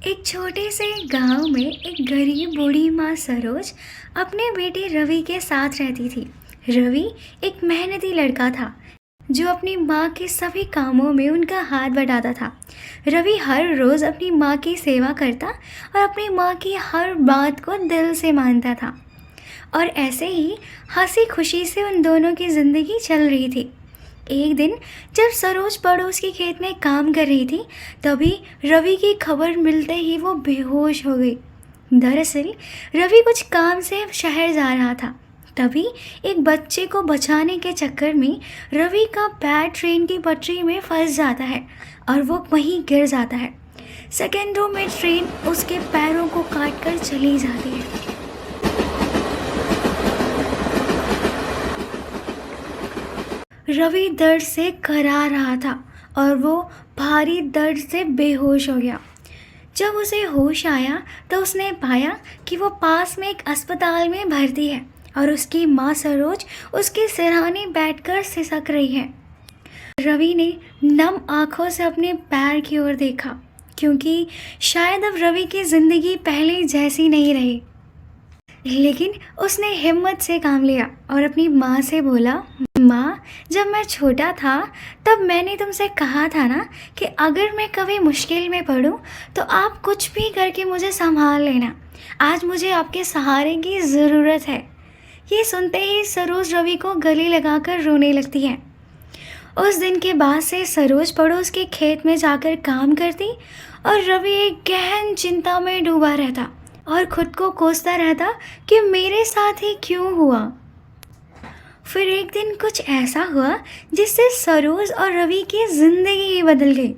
एक छोटे से गांव में एक गरीब बूढ़ी माँ सरोज अपने बेटे रवि के साथ रहती थी। रवि एक मेहनती लड़का था जो अपनी माँ के सभी कामों में उनका हाथ बटाता था। रवि हर रोज़ अपनी माँ की सेवा करता और अपनी माँ की हर बात को दिल से मानता था। और ऐसे ही हंसी खुशी से उन दोनों की ज़िंदगी चल रही थी। एक दिन जब सरोज पड़ोस के खेत में काम कर रही थी, तभी रवि की खबर मिलते ही वो बेहोश हो गई। दरअसल रवि कुछ काम से शहर जा रहा था। तभी एक बच्चे को बचाने के चक्कर में रवि का पैर ट्रेन की पटरी में फंस जाता है और वो वहीं गिर जाता है। सेकेंडों में ट्रेन उसके पैरों को काट कर चली जाती है। रवि दर्द से करा रहा था और वो भारी दर्द से बेहोश हो गया। जब उसे होश आया तो उसने पाया कि वो पास में एक अस्पताल में भर्ती है और उसकी माँ सरोज उसके सिरहाने बैठकर सिसक रही है। रवि ने नम आंखों से अपने पैर की ओर देखा, क्योंकि शायद अब रवि की ज़िंदगी पहले जैसी नहीं रही। लेकिन उसने हिम्मत से काम लिया और अपनी माँ से बोला, माँ, जब मैं छोटा था तब मैंने तुमसे कहा था ना कि अगर मैं कभी मुश्किल में पड़ूं तो आप कुछ भी करके मुझे संभाल लेना। आज मुझे आपके सहारे की ज़रूरत है। ये सुनते ही सरोज रवि को गले लगाकर रोने लगती है। उस दिन के बाद से सरोज पड़ोस के खेत में जाकर काम करती और रवि एक गहन चिंता में डूबा रहता और खुद को कोसता रहता कि मेरे साथ ही क्यों हुआ। फिर एक दिन कुछ ऐसा हुआ जिससे सरोज और रवि की ज़िंदगी ही बदल गई।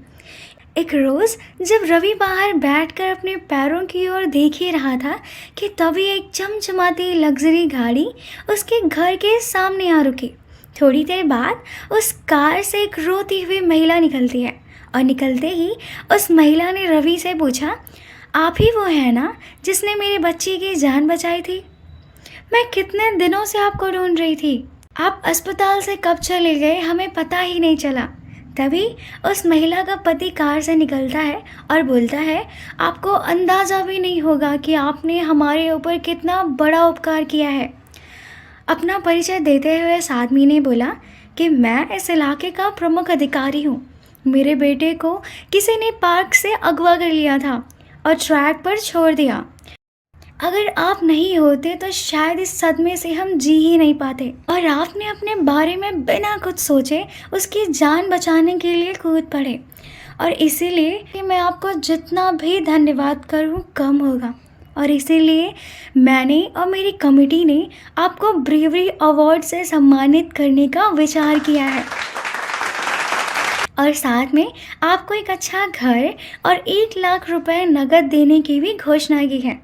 एक रोज़ जब रवि बाहर बैठकर अपने पैरों की ओर देख ही रहा था कि तभी एक चमचमाती लग्जरी गाड़ी उसके घर के सामने आ रुकी। थोड़ी देर बाद उस कार से एक रोती हुई महिला निकलती है और निकलते ही उस महिला ने रवि से पूछा, आप ही वो है ना जिसने मेरे बच्ची की जान बचाई थी? मैं कितने दिनों से आपको ढूंढ रही थी। आप अस्पताल से कब चले गए हमें पता ही नहीं चला। तभी उस महिला का पति कार से निकलता है और बोलता है, आपको अंदाज़ा भी नहीं होगा कि आपने हमारे ऊपर कितना बड़ा उपकार किया है। अपना परिचय देते हुए इस आदमी ने बोला कि मैं इस इलाके का प्रमुख अधिकारी हूँ। मेरे बेटे को किसी ने पार्क से अगवा कर लिया था और ट्रैक पर छोड़ दिया। अगर आप नहीं होते तो शायद इस सदमे से हम जी ही नहीं पाते। और आपने अपने बारे में बिना कुछ सोचे उसकी जान बचाने के लिए कूद पड़े, और इसीलिए कि मैं आपको जितना भी धन्यवाद करूं कम होगा। और इसीलिए मैंने और मेरी कमेटी ने आपको ब्रेवरी अवार्ड से सम्मानित करने का विचार किया है, और साथ में आपको एक अच्छा घर और 1 लाख रुपए नकद देने की भी घोषणा की है।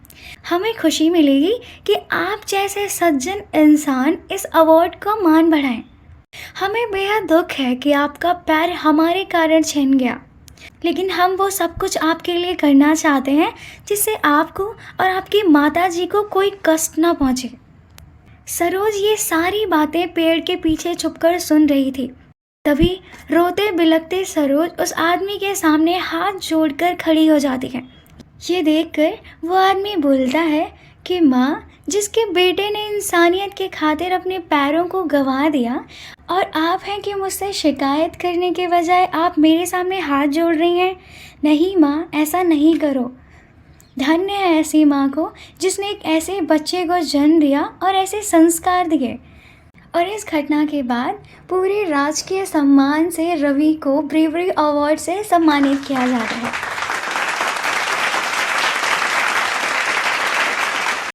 हमें खुशी मिलेगी कि आप जैसे सज्जन इंसान इस अवार्ड को मान बढ़ाएं। हमें बेहद दुख है कि आपका पैर हमारे कारण छिन गया, लेकिन हम वो सब कुछ आपके लिए करना चाहते हैं जिससे आपको और आपकी माताजी को कोई कष्ट ना पहुंचे। सरोज ये सारी बातें पेड़ के पीछे छुपकर सुन रही थी। तभी रोते बिलखते सरोज उस आदमी के सामने हाथ जोड़कर खड़ी हो जाती है। ये देखकर वो आदमी बोलता है कि माँ, जिसके बेटे ने इंसानियत के खातिर अपने पैरों को गंवा दिया, और आप हैं कि मुझसे शिकायत करने के बजाय आप मेरे सामने हाथ जोड़ रही हैं। नहीं माँ, ऐसा नहीं करो। धन्य है ऐसी माँ को जिसने एक ऐसे बच्चे को जन्म दिया और ऐसे संस्कार दिए। और इस घटना के बाद पूरे राजकीय सम्मान से रवि को ब्रेवरी अवार्ड से सम्मानित किया जाता है।